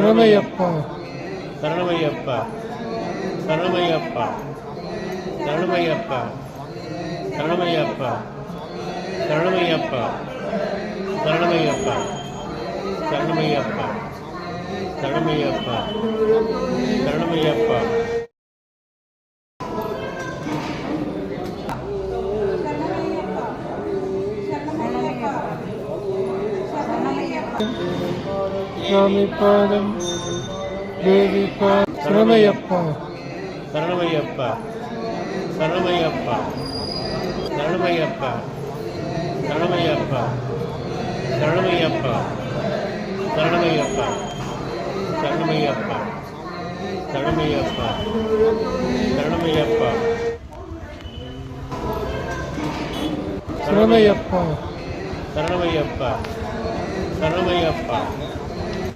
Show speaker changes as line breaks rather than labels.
சரணமையப்பா
சரணமையப்பா சரணமையப்பா சரணமையப்பா சரணமையப்பா சரணமையப்பா சரணமையப்பா சரணமையப்பா சரணமையப்பா சரணமையப்பா
சுவாமி பாதம் தேவி பாதம் சரணமையப்பா
சரணமையப்பா சரணமையப்பா சரணமையப்பா சரணமையப்பா சரணமையப்பா சரணமையப்பா சரணமையப்பா சரணமையப்பா சரணமையப்பா
சரணமையப்பா
சரணமையப்பா சரணமையப்பா